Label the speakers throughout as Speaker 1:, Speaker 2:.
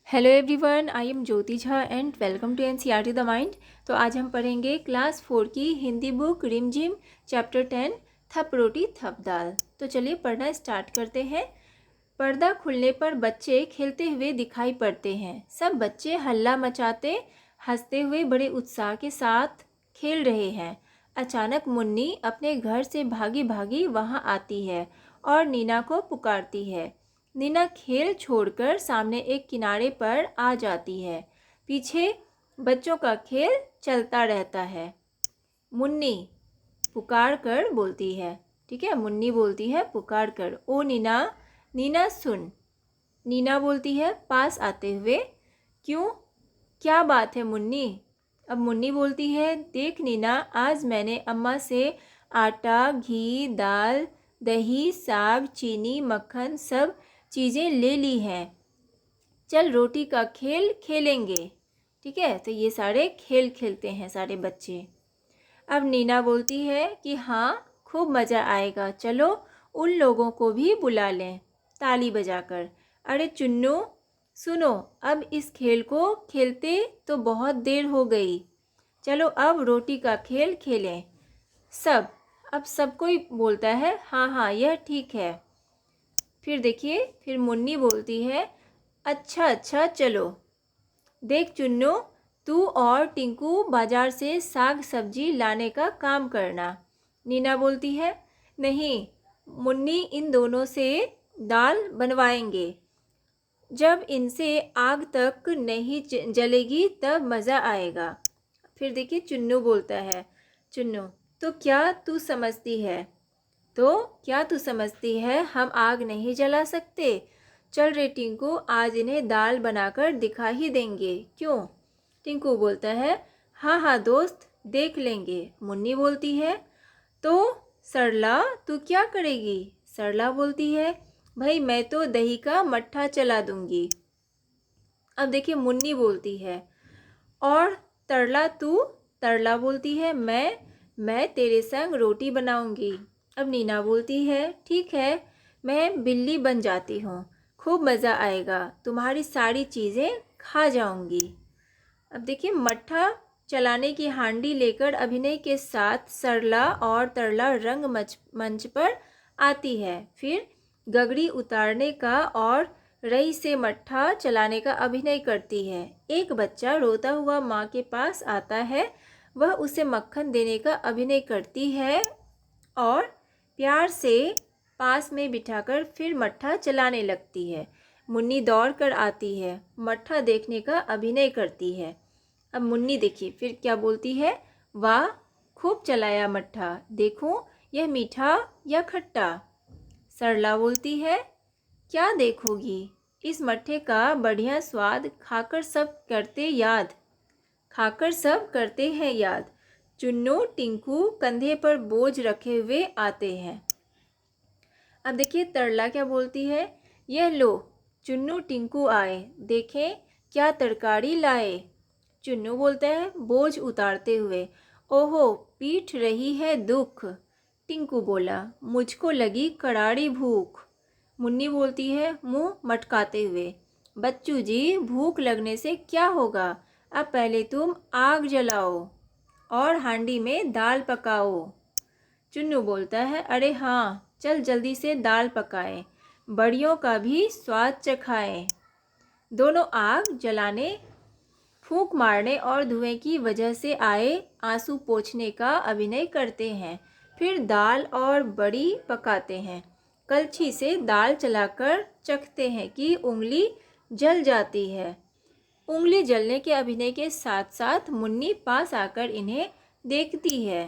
Speaker 1: Hello everyone, I am Jyoti Jha and welcome to NCERT the mind. तो आज हम पढ़ेंगे क्लास 4 की हिंदी बुक रिमझिम चैप्टर 10 थप रोटी थप दाल। तो चलिए पढ़ना स्टार्ट करते हैं। पर्दा खुलने पर बच्चे खेलते हुए दिखाई पड़ते हैं। सब बच्चे हल्ला मचाते हंसते हुए बड़े उत्साह के साथ खेल रहे हैं। अचानक मुन्नी अपने घर से भागी भागी वहाँ आती है और नीना को पुकारती है। नीना खेल छोड़कर सामने एक किनारे पर आ जाती है। पीछे बच्चों का खेल चलता रहता है। मुन्नी पुकार कर बोलती है, ठीक है, मुन्नी बोलती है पुकार कर, ओ नीना, नीना सुन। नीना बोलती है पास आते हुए, क्यों, क्या बात है मुन्नी? अब मुन्नी बोलती है, देख नीना, आज मैंने अम्मा से आटा, घी, दाल, दही, साग, चीनी, मक्खन सब चीज़ें ले ली हैं। चल रोटी का खेल खेलेंगे। ठीक है, तो ये सारे खेल खेलते हैं सारे बच्चे। अब नीना बोलती है कि हाँ, खूब मज़ा आएगा, चलो उन लोगों को भी बुला लें, ताली बजाकर। अरे चुन्नू सुनो, अब इस खेल को खेलते तो बहुत देर हो गई, चलो अब रोटी का खेल खेलें। अब सब कोई बोलता है हाँ हाँ यह ठीक है। फिर देखिए, फिर मुन्नी बोलती है, अच्छा अच्छा चलो। देख चुन्नू, तू और टिंकू बाजार से साग सब्जी लाने का काम करना। नीना बोलती है, नहीं, मुन्नी इन दोनों से दाल बनवाएंगे। जब इनसे आग तक नहीं जलेगी तब मज़ा आएगा। फिर देखिए चुन्नू बोलता है, चुन्नू, तो क्या तू समझती है, हम आग नहीं जला सकते? चल रे टिंकू, आज इन्हें दाल बनाकर दिखा ही देंगे, क्यों? टिंकू बोलता है, हाँ हाँ दोस्त, देख लेंगे। मुन्नी बोलती है, तो सरला तू क्या करेगी? सरला बोलती है, भाई मैं तो दही का मट्ठा चला दूंगी। अब देखिए मुन्नी बोलती है, और तरला तू? तरला बोलती है, मैं तेरे संग रोटी बनाऊंगी। अब नीना बोलती है, ठीक है, मैं बिल्ली बन जाती हूँ, खूब मज़ा आएगा, तुम्हारी सारी चीज़ें खा जाऊंगी। अब देखिए मट्ठा चलाने की हांडी लेकर अभिनय के साथ सरला और तरला रंग मंच पर आती है। फिर गगड़ी उतारने का और रई से मट्ठा चलाने का अभिनय करती है। एक बच्चा रोता हुआ माँ के पास आता है, वह उसे मक्खन देने का अभिनय करती है और प्यार से पास में बिठाकर फिर मट्ठा चलाने लगती है। मुन्नी दौड़ कर आती है, मट्ठा देखने का अभिनय करती है। अब मुन्नी देखिए फिर क्या बोलती है, वाह, खूब चलाया मट्ठा, देखो यह मीठा या खट्टा? सरला बोलती है, क्या देखोगी, इस मट्ठे का बढ़िया स्वाद खाकर सब करते हैं याद। चुन्नू टिंकू कंधे पर बोझ रखे हुए आते हैं। अब देखिए तरला क्या बोलती है, यह लो, चुन्नू टिंकू आए, देखें क्या तरकारी लाए। चुन्नू बोलता है बोझ उतारते हुए, ओहो पीठ रही है दुख। टिंकू बोला, मुझको लगी करारी भूख। मुन्नी बोलती है मुंह मटकाते हुए, बच्चू जी भूख लगने से क्या होगा, अब पहले तुम आग जलाओ और हांडी में दाल पकाओ। चुन्नू बोलता है, अरे हाँ, चल जल्दी से दाल पकाएं, बड़ियों का भी स्वाद चखाएं। दोनों आग जलाने, फूंक मारने और धुएं की वजह से आए आंसू पोंछने का अभिनय करते हैं। फिर दाल और बड़ी पकाते हैं। कलछी से दाल चलाकर चखते हैं कि उंगली जल जाती है। उंगली जलने के अभिनय के साथ साथ मुन्नी पास आकर इन्हें देखती है।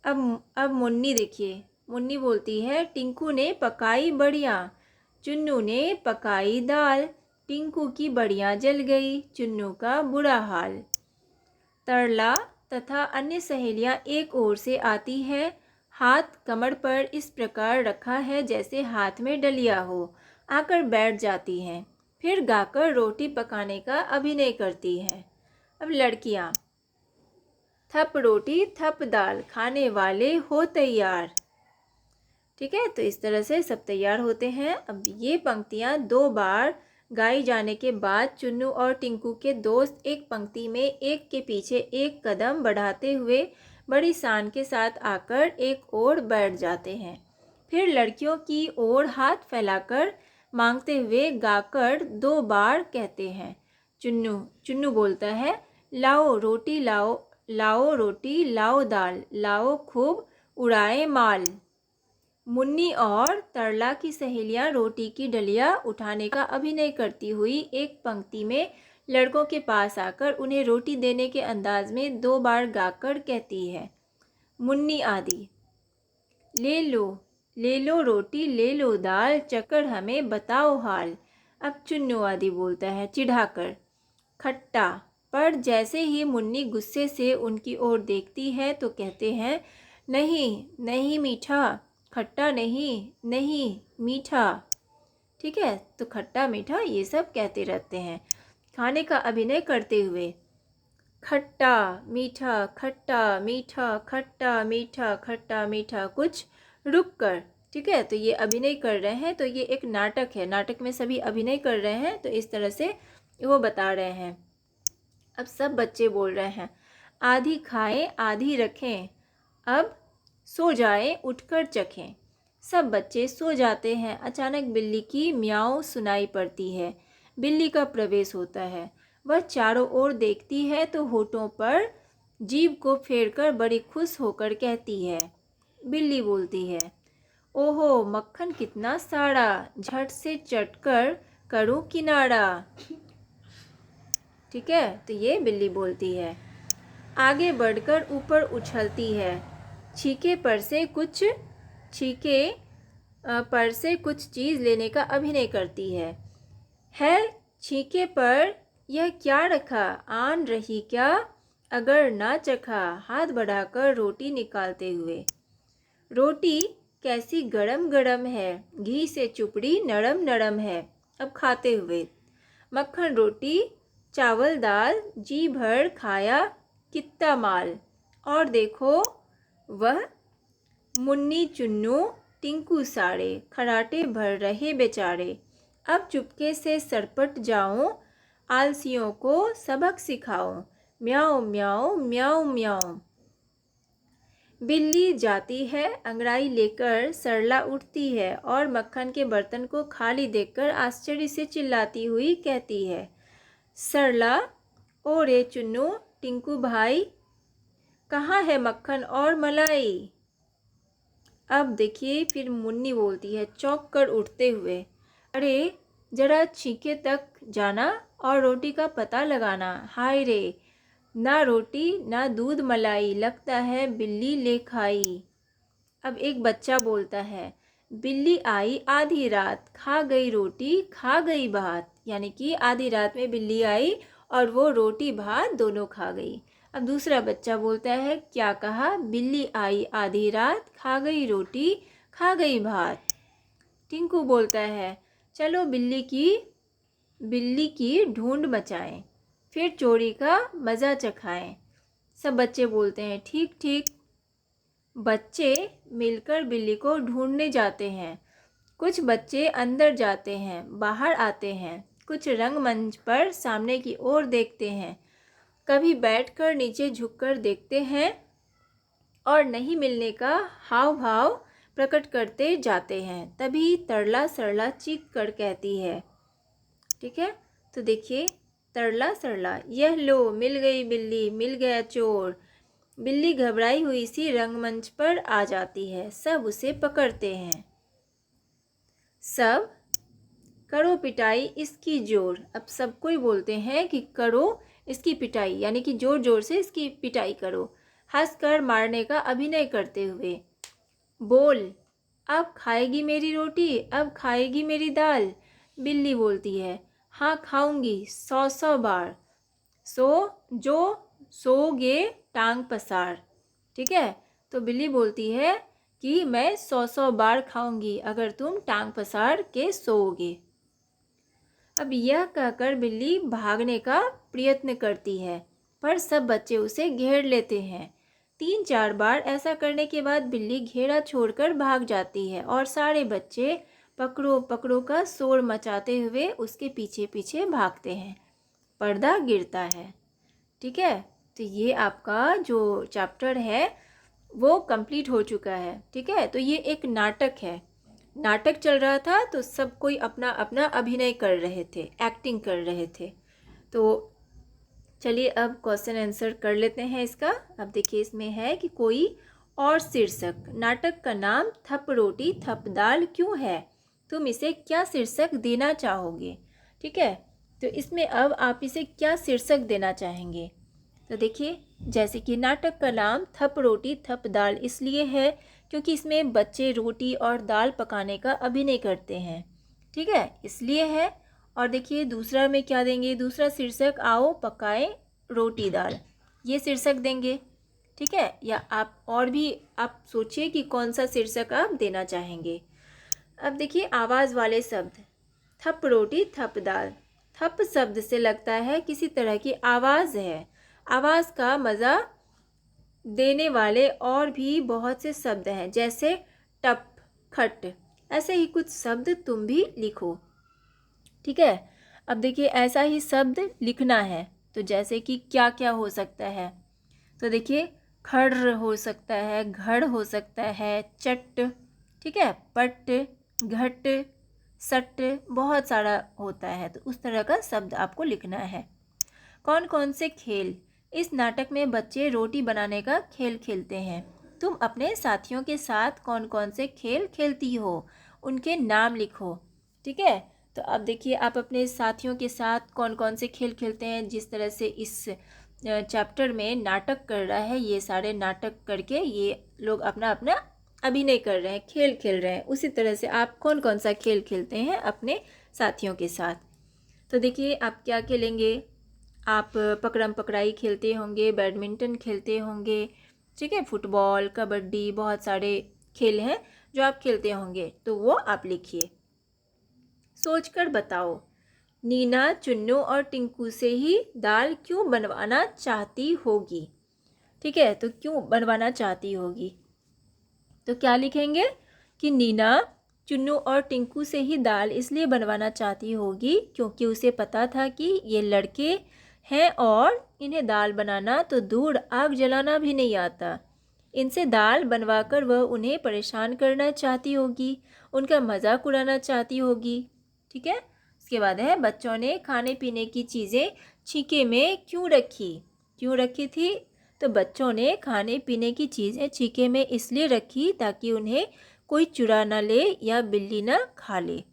Speaker 1: अब मुन्नी देखिए, मुन्नी बोलती है, टिंकू ने पकाई बढ़िया, चुन्नू ने पकाई दाल, टिंकू की बढ़िया जल गई, चुन्नू का बुरा हाल। तरला तथा अन्य सहेलियां एक ओर से आती है, हाथ कमर पर इस प्रकार रखा है जैसे हाथ में डलिया हो, आकर बैठ जाती हैं। फिर गाकर रोटी पकाने का अभिनय करती हैं। अब लड़कियां, थप रोटी थप दाल, खाने वाले हो तैयार। ठीक है, तो इस तरह से सब तैयार होते हैं। अब ये पंक्तियाँ 2 बार गाई जाने के बाद चुन्नू और टिंकू के दोस्त एक पंक्ति में एक के पीछे एक कदम बढ़ाते हुए बड़ी शान के साथ आकर एक ओर बैठ जाते हैं। फिर लड़कियों की ओर हाथ फैलाकर मांगते हुए गाकर 2 बार कहते हैं। चुन्नू चुन्नू बोलता है, लाओ रोटी लाओ, लाओ रोटी लाओ दाल, लाओ खूब उड़ाए माल। मुन्नी और तरला की सहेलियां रोटी की डलिया उठाने का अभिनय करती हुई एक पंक्ति में लड़कों के पास आकर उन्हें रोटी देने के अंदाज में 2 बार गाकर कहती है। मुन्नी आदि, ले लो रोटी ले लो दाल, चक्कर हमें बताओ हाल। अब चुन्नू आदि बोलता है चिढ़ाकर, खट्टा। पर जैसे ही मुन्नी गुस्से से उनकी ओर देखती है तो कहते हैं, नहीं नहीं मीठा, खट्टा नहीं, नहीं मीठा। ठीक है, तो खट्टा मीठा ये सब कहते रहते हैं खाने का अभिनय करते हुए। खट्टा मीठा, खट्टा मीठा, खट्टा मीठा, खट्टा मीठा, कुछ रुक कर। ठीक है, तो ये अभिनय कर रहे हैं, तो ये एक नाटक है, नाटक में सभी अभिनय कर रहे हैं, तो इस तरह से वो बता रहे हैं। अब सब बच्चे बोल रहे हैं, आधी खाएं आधी रखें, अब सो जाएं उठकर चखें। सब बच्चे सो जाते हैं। अचानक बिल्ली की म्याऊं सुनाई पड़ती है। बिल्ली का प्रवेश होता है। वह चारों ओर देखती है तो होठों पर जीभ को फेरकर बड़ी खुश होकर कहती है। बिल्ली बोलती है, ओहो मक्खन कितना सारा, झट से चटकर करूं किनारा। ठीक है, तो ये बिल्ली बोलती है। आगे बढ़कर ऊपर उछलती है। छीके पर से कुछ चीज़ लेने का अभिनय करती है छीके पर यह क्या रखा, आन रही क्या, अगर ना चखा, हाथ बढ़ाकर रोटी निकालते हुए। रोटी कैसी गरम गरम है, घी से चुपड़ी नरम नरम है, अब खाते हुए। मक्खन रोटी चावल दाल, जी भर खाया कितना माल। और देखो वह मुन्नी चुन्नू टिंकू साड़े, खराटे भर रहे बेचारे। अब चुपके से सरपट जाऊं, आलसियों को सबक सिखाऊं, म्याऊं म्याऊं म्याऊं म्याऊं। बिल्ली जाती है, अंगड़ाई लेकर सरला उठती है और मक्खन के बर्तन को खाली देखकर आश्चर्य से चिल्लाती हुई कहती है, सरला, ओ रे चुन्नू टिंकू भाई, कहाँ है मक्खन और मलाई। अब देखिए फिर मुन्नी बोलती है चौंक कर उठते हुए, अरे जरा छीके तक जाना और रोटी का पता लगाना। हाय रे, ना रोटी ना दूध मलाई, लगता है बिल्ली ले खाई। अब एक बच्चा बोलता है, बिल्ली आई आधी रात, खा गई रोटी खा गई भात। यानी कि आधी रात में बिल्ली आई और वो रोटी भात दोनों खा गई। अब दूसरा बच्चा बोलता है, क्या कहा, बिल्ली आई आधी रात, खा गई रोटी खा गई भात। टिंकू बोलता है, चलो बिल्ली की ढूंढ मचाएं, फिर चोरी का मज़ा चखाएं। सब बच्चे बोलते हैं, ठीक ठीक। बच्चे मिलकर बिल्ली को ढूंढने जाते हैं। कुछ बच्चे अंदर जाते हैं, बाहर आते हैं, कुछ रंगमंच पर सामने की ओर देखते हैं, कभी बैठकर नीचे झुककर देखते हैं और नहीं मिलने का हाव भाव प्रकट करते जाते हैं। तभी तरला सरला चीख कर कहती है। ठीक है, तो देखिए तरला सरला, यह लो मिल गई बिल्ली, मिल गया चोर। बिल्ली घबराई हुई सी रंगमंच पर आ जाती है। सब उसे पकड़ते हैं। सब करो पिटाई इसकी जोर। अब सब कोई बोलते हैं कि करो इसकी पिटाई, यानी कि जोर जोर से इसकी पिटाई करो, हंसकर मारने का अभिनय करते हुए। बोल, अब खाएगी मेरी रोटी, अब खाएगी मेरी दाल। बिल्ली बोलती है, हाँ खाऊंगी 100 बार, जो सोओगे टांग पसार। ठीक है, तो बिल्ली बोलती है कि मैं 100 बार खाऊंगी अगर तुम टांग पसार के सोओगे। अब यह कहकर बिल्ली भागने का प्रयत्न करती है, पर सब बच्चे उसे घेर लेते हैं। 3-4 बार ऐसा करने के बाद बिल्ली घेरा छोड़कर भाग जाती है और सारे बच्चे पकड़ो पकड़ो का शोर मचाते हुए उसके पीछे पीछे भागते हैं। पर्दा गिरता है। ठीक है, तो ये आपका जो चैप्टर है वो कंप्लीट हो चुका है। ठीक है, तो ये एक नाटक है, नाटक चल रहा था तो सब कोई अपना अपना अभिनय कर रहे थे, एक्टिंग कर रहे थे। तो चलिए अब क्वेश्चन आंसर कर लेते हैं इसका। अब देखिए इसमें है कि कोई और शीर्षक, नाटक का नाम थप रोटी थप दाल क्यों है, तुम इसे क्या शीर्षक देना चाहोगे। ठीक है, तो इसमें अब आप इसे क्या शीर्षक देना चाहेंगे। तो देखिए जैसे कि नाटक का नाम थप रोटी थप दाल इसलिए है क्योंकि इसमें बच्चे रोटी और दाल पकाने का अभिनय करते हैं। ठीक है, इसलिए है। और देखिए दूसरा में क्या देंगे, दूसरा शीर्षक आओ पकाएं रोटी दाल, ये शीर्षक देंगे। ठीक है, या आप और भी आप सोचिए कि कौन सा शीर्षक आप देना चाहेंगे। अब देखिए आवाज़ वाले शब्द, थप रोटी थप दाल। थप शब्द से लगता है किसी तरह की आवाज़ है। आवाज़ का मज़ा देने वाले और भी बहुत से शब्द हैं, जैसे टप, खट। ऐसे ही कुछ शब्द तुम भी लिखो। ठीक है, अब देखिए ऐसा ही शब्द लिखना है, तो जैसे कि क्या क्या हो सकता है। तो देखिए खड़ हो सकता है, घड़ हो सकता है, चट, ठीक है, पट, घट, सट, बहुत सारा होता है। तो उस तरह का शब्द आपको लिखना है। कौन कौन से खेल, इस नाटक में बच्चे रोटी बनाने का खेल खेलते हैं। तुम अपने साथियों के साथ कौन कौन से खेल खेलती हो, उनके नाम लिखो। ठीक है, तो अब देखिए आप अपने साथियों के साथ कौन कौन से खेल खेलते हैं। जिस तरह से इस चैप्टर में नाटक कर रहा है, ये सारे नाटक करके ये लोग अपना अपना अभिनय कर रहे हैं, खेल खेल रहे हैं, उसी तरह से आप कौन कौन सा खेल खेलते हैं अपने साथियों के साथ। तो देखिए आप क्या खेलेंगे, आप पकड़म पकड़ाई खेलते होंगे, बैडमिंटन खेलते होंगे, ठीक है, फुटबॉल, कबड्डी, बहुत सारे खेल हैं जो आप खेलते होंगे, तो वो आप लिखिए। सोचकर बताओ, नीना चुन्नू और टिंकू से ही दाल क्यों बनवाना चाहती होगी। ठीक है, तो क्यों बनवाना चाहती होगी, तो क्या लिखेंगे कि नीना चुन्नू और टिंकू से ही दाल इसलिए बनवाना चाहती होगी क्योंकि उसे पता था कि ये लड़के हैं और इन्हें दाल बनाना तो दूर आग जलाना भी नहीं आता। इनसे दाल बनवाकर वह उन्हें परेशान करना चाहती होगी, उनका मजाक उड़ाना चाहती होगी। ठीक है, उसके बाद है बच्चों ने खाने पीने की चीज़ें छीके में क्यों रखी थी। तो बच्चों ने खाने पीने की चीज़ें छीके में इसलिए रखी ताकि उन्हें कोई चुरा ना ले या बिल्ली ना खा ले।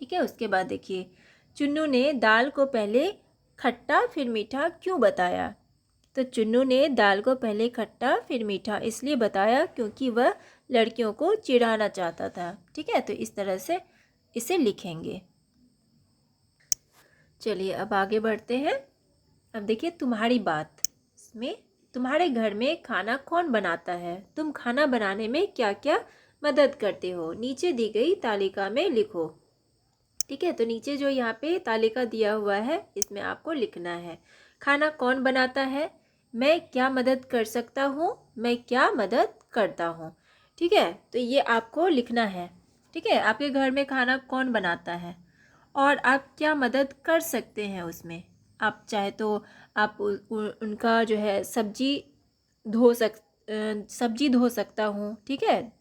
Speaker 1: ठीक है, उसके बाद देखिए चुन्नू ने दाल को पहले खट्टा फिर मीठा क्यों बताया। तो चुन्नू ने दाल को पहले खट्टा फिर मीठा इसलिए बताया क्योंकि वह लड़कियों को चिढ़ाना चाहता था। ठीक है, तो इस तरह से इसे लिखेंगे। चलिए अब आगे बढ़ते हैं। अब देखिए तुम्हारी बात, इसमें तुम्हारे घर में खाना कौन बनाता है, तुम खाना बनाने में क्या क्या मदद करते हो, नीचे दी गई तालिका में लिखो। ठीक है, तो नीचे जो यहाँ पे तालिका दिया हुआ है इसमें आपको लिखना है खाना कौन बनाता है, मैं क्या मदद कर सकता हूँ, मैं क्या मदद करता हूँ। ठीक है, तो ये आपको लिखना है। ठीक है, आपके घर में खाना कौन बनाता है और आप क्या मदद कर सकते हैं उसमें। आप चाहे तो आप उनका जो है सब्जी धो सकता हूँ। ठीक है,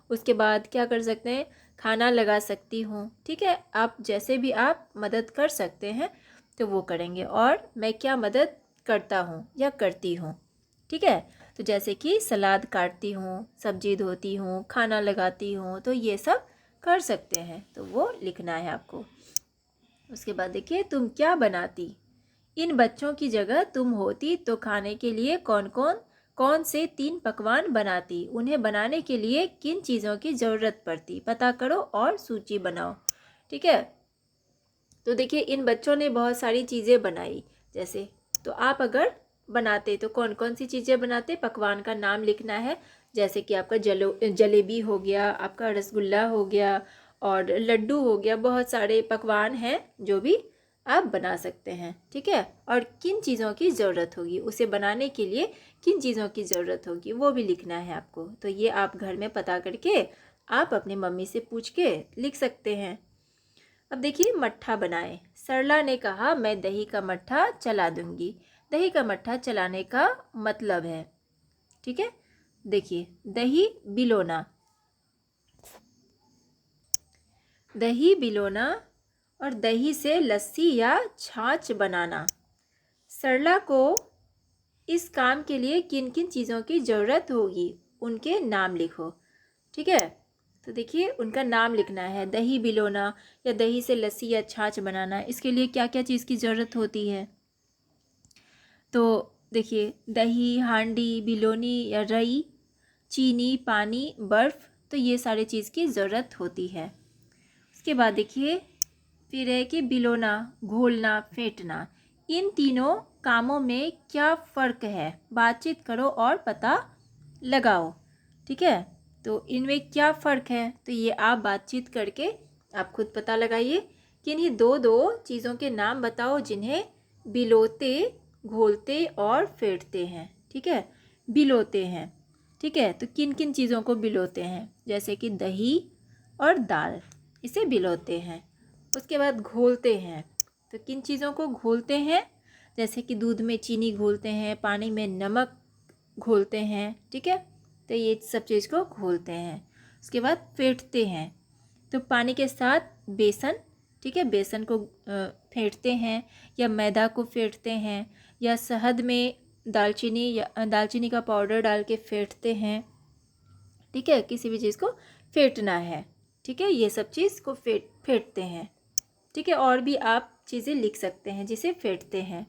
Speaker 1: उसके बाद क्या कर सकते हैं, खाना लगा सकती हूँ। ठीक है, आप जैसे भी आप मदद कर सकते हैं तो वो करेंगे। और मैं क्या मदद करता हूँ या करती हूँ। ठीक है, तो जैसे कि सलाद काटती हूँ, सब्जी धोती हूँ, खाना लगाती हूँ, तो ये सब कर सकते हैं, तो वो लिखना है आपको। उसके बाद देखिए तुम क्या बनाती, इन बच्चों की जगह तुम होती तो खाने के लिए कौन से 3 पकवान बनाती, उन्हें बनाने के लिए किन चीज़ों की ज़रूरत पड़ती, पता करो और सूची बनाओ। ठीक है, तो देखिए इन बच्चों ने बहुत सारी चीज़ें बनाई, जैसे तो आप अगर बनाते तो कौन कौन सी चीज़ें बनाते, पकवान का नाम लिखना है। जैसे कि आपका जलेबी हो गया, आपका रसगुल्ला हो गया और लड्डू हो गया, बहुत सारे पकवान हैं जो भी आप बना सकते हैं। ठीक है, और किन चीज़ों की ज़रूरत होगी, उसे बनाने के लिए किन चीज़ों की ज़रूरत होगी वो भी लिखना है आपको। तो ये आप घर में पता करके आप अपनी मम्मी से पूछ के लिख सकते हैं। अब देखिए मट्ठा बनाए। सरला ने कहा मैं दही का मट्ठा चला दूंगी। दही का मट्ठा चलाने का मतलब है, ठीक है, देखिए दही बिलोना, दही बिलोना और दही से लस्सी या छाछ बनाना। सरला को इस काम के लिए किन किन चीज़ों की ज़रूरत होगी, उनके नाम लिखो, ठीक है। तो देखिए उनका नाम लिखना है। दही बिलोना या दही से लस्सी या छाछ बनाना, इसके लिए क्या क्या चीज़ की ज़रूरत होती है। तो देखिए दही, हांडी, बिलोनी या रई, चीनी, पानी, बर्फ़, तो ये सारी चीज़ की ज़रूरत होती है। उसके बाद देखिए फिर है कि बिलोना, घोलना, फेंटना, इन तीनों कामों में क्या फ़र्क है, बातचीत करो और पता लगाओ, ठीक है। तो इनमें क्या फ़र्क है, तो ये आप बातचीत करके आप खुद पता लगाइए कि इन्हीं दो चीज़ों के नाम बताओ जिन्हें बिलोते, घोलते और फेंटते हैं, ठीक है। बिलोते हैं, ठीक है, तो किन किन चीज़ों को बिलोते हैं, जैसे कि दही और दाल, इसे बिलोते हैं। उसके बाद घोलते हैं, तो किन चीज़ों को घोलते हैं, जैसे कि दूध में चीनी घोलते हैं, पानी में नमक घोलते हैं, ठीक है, तो ये सब चीज़ को घोलते हैं। उसके बाद फेंटते हैं, तो पानी के साथ बेसन, ठीक है, बेसन को फेंटते हैं, या मैदा को फेंटते हैं, या शहद में दालचीनी का पाउडर डाल के फेंटते हैं, ठीक है, किसी भी चीज़ को फेंटना है, ठीक है, ये सब चीज़ को फेंटते हैं, ठीक है। और भी आप चीज़ें लिख सकते हैं जिसे फेंटते हैं।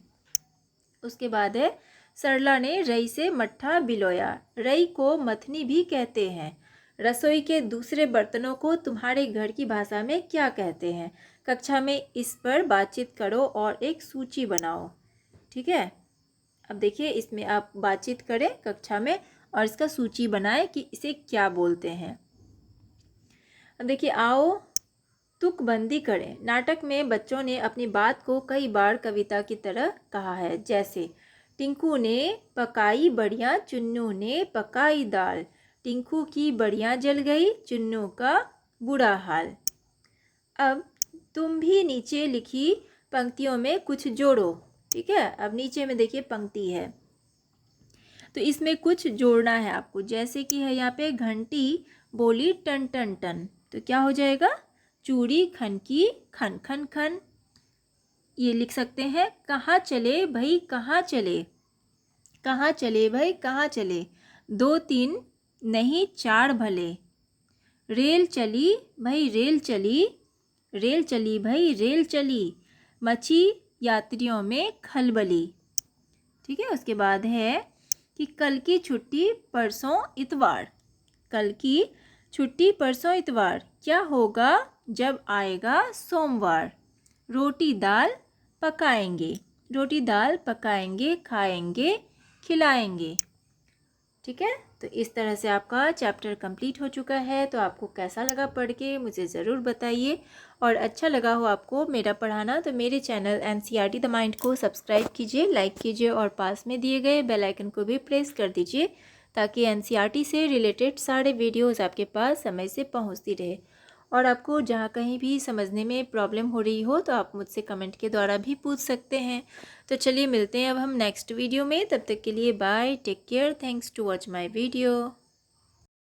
Speaker 1: उसके बाद है सरला ने रई से मट्ठा बिलोया। रई को मथनी भी कहते हैं। रसोई के दूसरे बर्तनों को तुम्हारे घर की भाषा में क्या कहते हैं, कक्षा में इस पर बातचीत करो और एक सूची बनाओ, ठीक है। अब देखिए इसमें आप बातचीत करें कक्षा में और इसका सूची बनाएं कि इसे क्या बोलते हैं। अब देखिए आओ तुकबंदी करें। नाटक में बच्चों ने अपनी बात को कई बार कविता की तरह कहा है, जैसे टिंकू ने पकाई बढ़िया, चुन्नू ने पकाई दाल, टिंकू की बढ़िया जल गई, चुन्नू का बुरा हाल। अब तुम भी नीचे लिखी पंक्तियों में कुछ जोड़ो, ठीक है। अब नीचे में देखिए पंक्ति है, तो इसमें कुछ जोड़ना है आपको, जैसे कि है यहाँ पे घंटी बोली टन टन टन, तो क्या हो जाएगा, चूड़ी खनकी खन खन खन। ये लिख सकते हैं कहाँ चले भाई कहाँ चले, कहाँ चले भाई कहाँ चले, 2 3 नहीं 4 भले, रेल चली भाई रेल चली, रेल चली भाई रेल चली, मची यात्रियों में खलबली, ठीक है। उसके बाद है कि कल की छुट्टी परसों इतवार, कल की छुट्टी परसों इतवार, क्या होगा जब आएगा सोमवार, रोटी दाल पकाएंगे, रोटी दाल पकाएंगे, खाएंगे खिलाएंगे, ठीक है। तो इस तरह से आपका चैप्टर कंप्लीट हो चुका है। तो आपको कैसा लगा पढ़ के मुझे ज़रूर बताइए, और अच्छा लगा हो आपको मेरा पढ़ाना तो मेरे चैनल NCERT द माइंड को सब्सक्राइब कीजिए, लाइक कीजिए और पास में दिए गए बेल आइकन को भी प्रेस कर दीजिए, ताकि NCERT से रिलेटेड सारे वीडियोज़ आपके पास समय से पहुँचती रहे। और आपको जहाँ कहीं भी समझने में प्रॉब्लम हो रही हो तो आप मुझसे कमेंट के द्वारा भी पूछ सकते हैं। तो चलिए मिलते हैं अब हम नेक्स्ट वीडियो में, तब तक के लिए bye, take care, thanks to watch my video.